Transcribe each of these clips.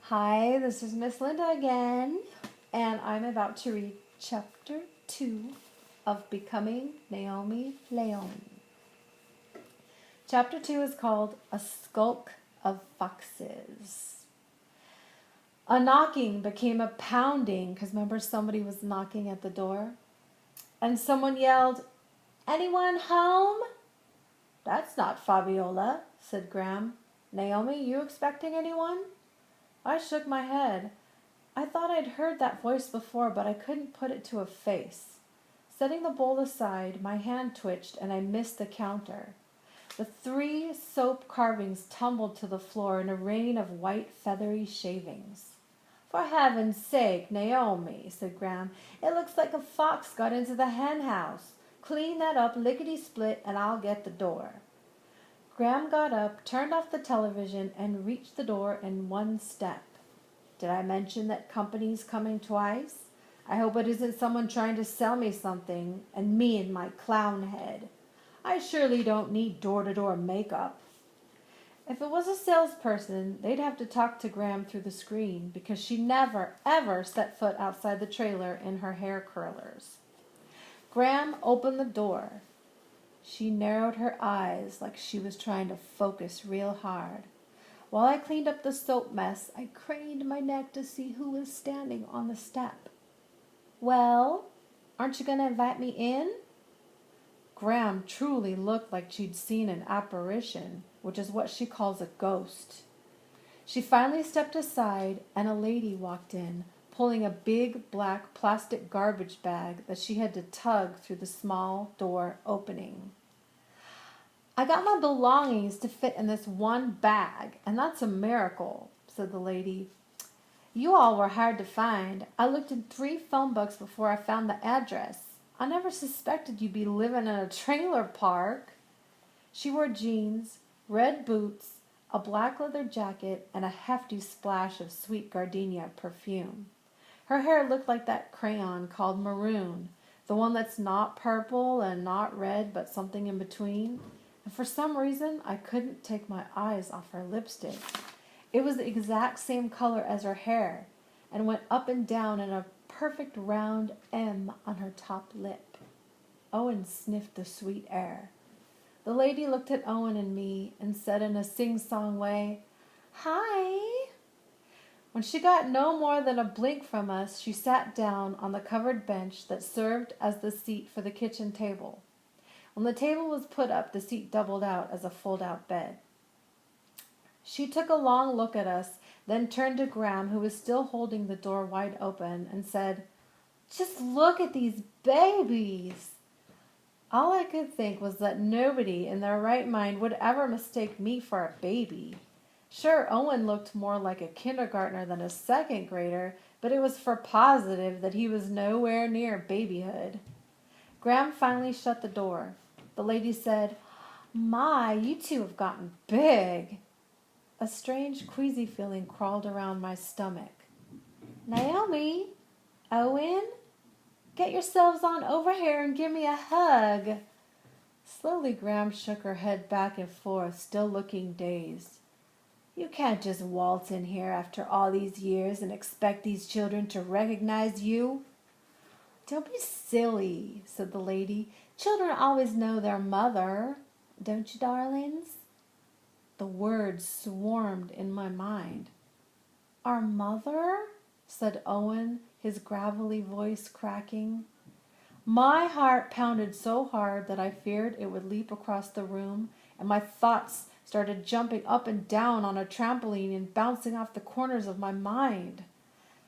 Hi, this is Miss Linda again, and I'm about to read chapter 2 of Becoming Naomi León. Chapter 2 is called A Skulk of Foxes. A knocking became a pounding, because remember somebody was knocking at the door? And someone yelled, "Anyone home?" "That's not Fabiola," said Graham. "Naomi, you expecting anyone?" I shook my head. I thought I'd heard that voice before, but I couldn't put it to a face. Setting the bowl aside, my hand twitched and I missed the counter. The 3 soap carvings tumbled to the floor in a rain of white feathery shavings. "For heaven's sake, Naomi," said Graham, "it looks like a fox got into the hen house. Clean that up lickety-split and I'll get the door." Graham got up, turned off the television, and reached the door in one step. "Did I mention that company's coming twice? I hope it isn't someone trying to sell me something, and me in my clown head. I surely don't need door-to-door makeup." If it was a salesperson, they'd have to talk to Graham through the screen, because she never, ever set foot outside the trailer in her hair curlers. Graham opened the door. She narrowed her eyes like she was trying to focus real hard. While I cleaned up the soap mess, I craned my neck to see who was standing on the step. "Well, aren't you going to invite me in?" Graham truly looked like she'd seen an apparition, which is what she calls a ghost. She finally stepped aside, and a lady walked in, pulling a big black plastic garbage bag that she had to tug through the small door opening. "I got my belongings to fit in this one bag, and that's a miracle," said the lady. "You all were hard to find. I looked in 3 phone books before I found the address. I never suspected you'd be living in a trailer park." She wore jeans, red boots, a black leather jacket, and a hefty splash of sweet gardenia perfume. Her hair looked like that crayon called maroon, the one that's not purple and not red but something in between. And for some reason, I couldn't take my eyes off her lipstick. It was the exact same color as her hair and went up and down in a perfect round M on her top lip. Owen sniffed the sweet air. The lady looked at Owen and me and said in a sing-song way, "Hi." When she got no more than a blink from us, she sat down on the covered bench that served as the seat for the kitchen table. When the table was put up, the seat doubled out as a fold-out bed. She took a long look at us, then turned to Graham, who was still holding the door wide open, and said, "Just look at these babies." All I could think was that nobody in their right mind would ever mistake me for a baby. Sure, Owen looked more like a kindergartner than a second grader, but it was for positive that he was nowhere near babyhood. Graham finally shut the door. The lady said, "My, you 2 have gotten big." A strange queasy feeling crawled around my stomach. "Naomi, Owen, get yourselves on over here and give me a hug." Slowly Graham shook her head back and forth, still looking dazed. "You can't just waltz in here after all these years and expect these children to recognize you." "Don't be silly," said the lady. "Children always know their mother. Don't you, darlings?" The words swarmed in my mind. "Our mother?" said Owen, his gravelly voice cracking. My heart pounded so hard that I feared it would leap across the room, and my thoughts started jumping up and down on a trampoline and bouncing off the corners of my mind.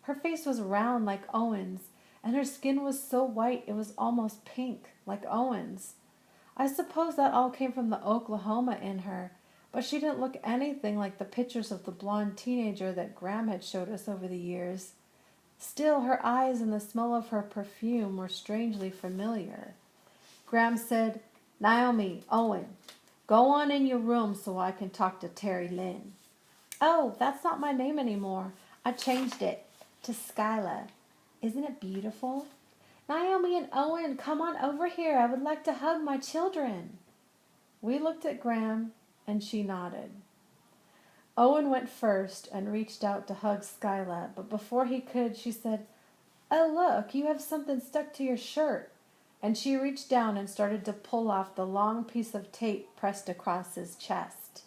Her face was round like Owen's, and her skin was so white it was almost pink, like Owen's. I suppose that all came from the Oklahoma in her, but she didn't look anything like the pictures of the blonde teenager that Graham had showed us over the years. Still, her eyes and the smell of her perfume were strangely familiar. Graham said, "Naomi, Owen, go on in your room so I can talk to Terry Lynn." "Oh, that's not my name anymore. I changed it to Skyla. Isn't it beautiful? Naomi and Owen, come on over here. I would like to hug my children." We looked at Graham, and she nodded. Owen went first and reached out to hug Skyla, but before he could, she said, "Oh, look, you have something stuck to your shirt." And she reached down and started to pull off the long piece of tape pressed across his chest.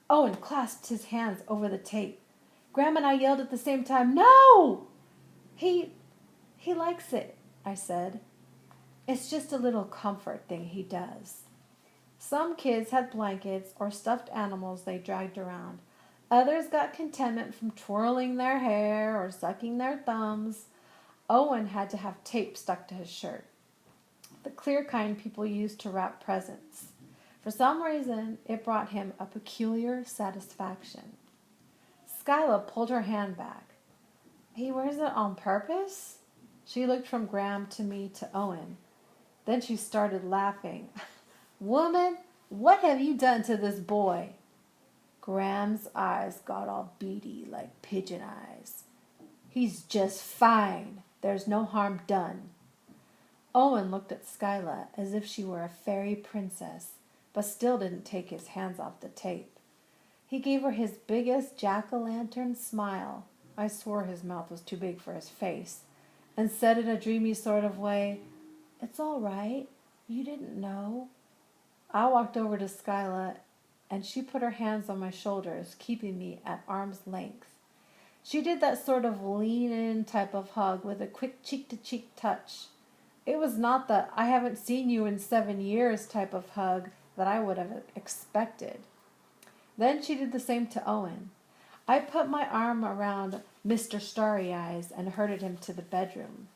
Owen clasped his hands over the tape. Graham and I yelled at the same time, "No!" He likes it, I said. It's just a little comfort thing he does. Some kids had blankets or stuffed animals they dragged around. Others got contentment from twirling their hair or sucking their thumbs. Owen had to have tape stuck to his shirt, the clear kind people used to wrap presents. For some reason, it brought him a peculiar satisfaction. Skyla pulled her hand back. He wears it on purpose? She looked from Graham to me to Owen. Then she started laughing. Woman, what have you done to this boy? Graham's eyes got all beady like pigeon eyes. He's just fine. There's no harm done. Owen looked at Skyla as if she were a fairy princess, but still didn't take his hands off the tape. He gave her his biggest jack-o'-lantern smile. I swore his mouth was too big for his face, and said in a dreamy sort of way, "It's all right. You didn't know." I walked over to Skyla, and she put her hands on my shoulders, keeping me at arm's length. She did that sort of lean-in type of hug with a quick cheek-to-cheek touch. It was not the "I haven't seen you in 7 years" type of hug that I would have expected. Then she did the same to Owen. I put my arm around Mr. Starry Eyes and herded him to the bedroom.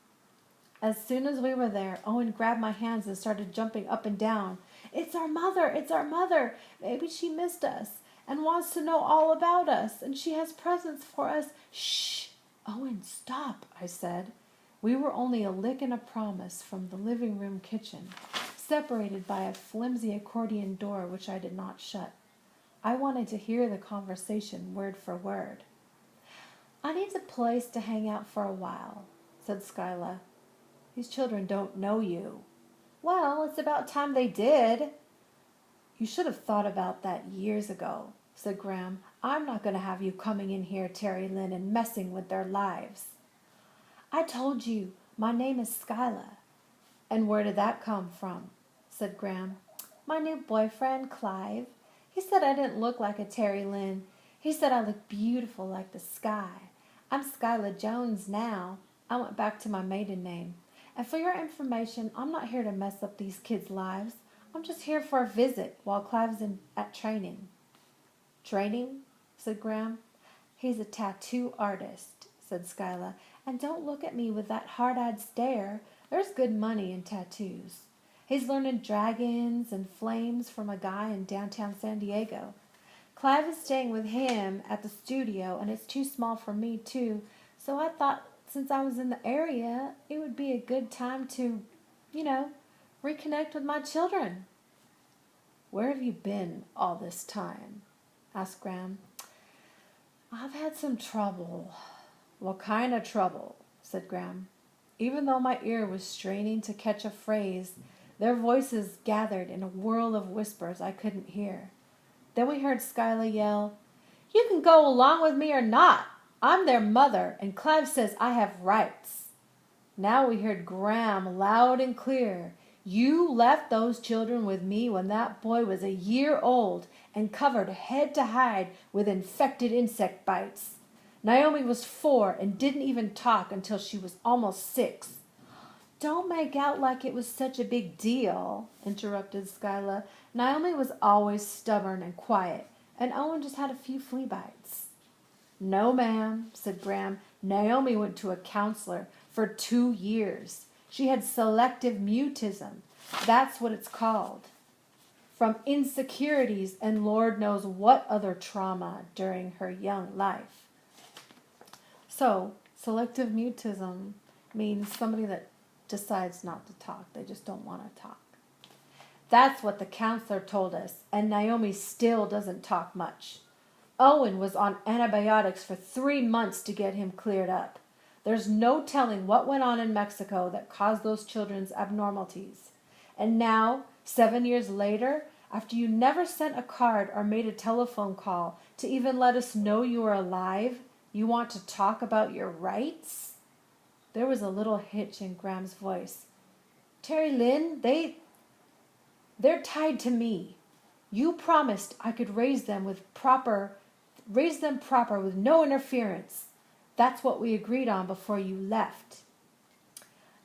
As soon as we were there, Owen grabbed my hands and started jumping up and down. "It's our mother! It's our mother! Maybe she missed us and wants to know all about us, and she has presents for us." "Shh! Owen, stop," I said. We were only a lick and a promise from the living room kitchen, separated by a flimsy accordion door which I did not shut. I wanted to hear the conversation word for word. "I need a place to hang out for a while," said Skyla. "These children don't know you." "Well, it's about time they did." "You should have thought about that years ago," said Graham. "I'm not going to have you coming in here, Terry Lynn, and messing with their lives." "I told you, my name is Skyla." "And where did that come from?" said Graham. "My new boyfriend, Clive. He said I didn't look like a Terry Lynn. He said I looked beautiful like the sky. I'm Skyla Jones now. I went back to my maiden name. And for your information, I'm not here to mess up these kids' lives. I'm just here for a visit while Clive's at training." "Training?" said Graham. "He's a tattoo artist," said Skyla. "And don't look at me with that hard-eyed stare. There's good money in tattoos. He's learning dragons and flames from a guy in downtown San Diego. Clive is staying with him at the studio, and it's too small for me, too. So I thought since I was in the area, it would be a good time to, reconnect with my children." "Where have you been all this time?" asked Graham. "I've had some trouble." "What kind of trouble?" said Graham. Even though my ear was straining to catch a phrase, their voices gathered in a whirl of whispers I couldn't hear. Then we heard Skyla yell, "You can go along with me or not. I'm their mother, and Clive says I have rights." Now we heard Graham loud and clear. "You left those children with me when that boy was a year old and covered head to hide with infected insect bites. Naomi was 4 and didn't even talk until she was almost 6. "Don't make out like it was such a big deal," interrupted Skyla. "Naomi was always stubborn and quiet, and Owen just had a few flea bites." "No, ma'am," said Graham. "Naomi went to a counselor for 2 years. She had selective mutism. That's what it's called. From insecurities and Lord knows what other trauma during her young life." So, selective mutism means somebody that decides not to talk. They just don't want to talk. That's what the counselor told us, and Naomi still doesn't talk much. Owen was on antibiotics for 3 months to get him cleared up. There's no telling what went on in Mexico that caused those children's abnormalities. And now, 7 years later, after you never sent a card or made a telephone call, to even let us know you are alive? You want to talk about your rights?" There was a little hitch in Graham's voice. "Terry Lynn, they're tied to me. You promised I could raise them proper with no interference. That's what we agreed on before you left."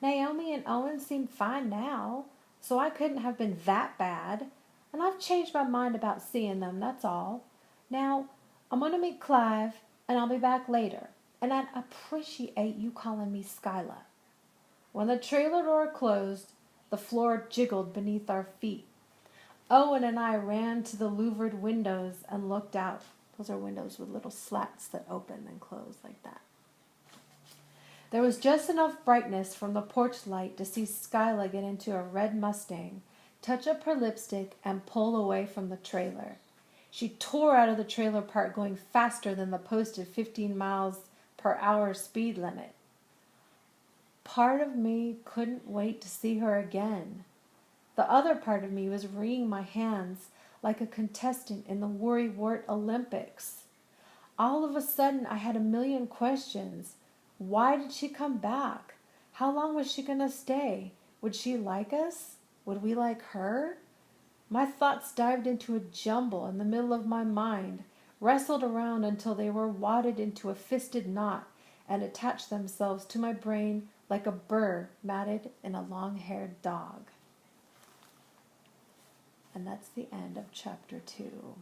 "Naomi and Owen seem fine now, so I couldn't have been that bad. And I've changed my mind about seeing them, that's all. Now, I'm going to meet Clive, and I'll be back later. And I'd appreciate you calling me Skyla." When the trailer door closed, the floor jiggled beneath our feet. Owen and I ran to the louvered windows and looked out. Those are windows with little slats that open and close like that. There was just enough brightness from the porch light to see Skyla get into a red Mustang, touch up her lipstick, and pull away from the trailer. She tore out of the trailer park, going faster than the posted 15 miles per hour speed limit. Part of me couldn't wait to see her again. The other part of me was wringing my hands like a contestant in the Worrywart Olympics. All of a sudden, I had a million questions. Why did she come back? How long was she going to stay? Would she like us? Would we like her? My thoughts dived into a jumble in the middle of my mind, wrestled around until they were wadded into a fisted knot and attached themselves to my brain like a burr matted in a long-haired dog. And that's the end of chapter 2.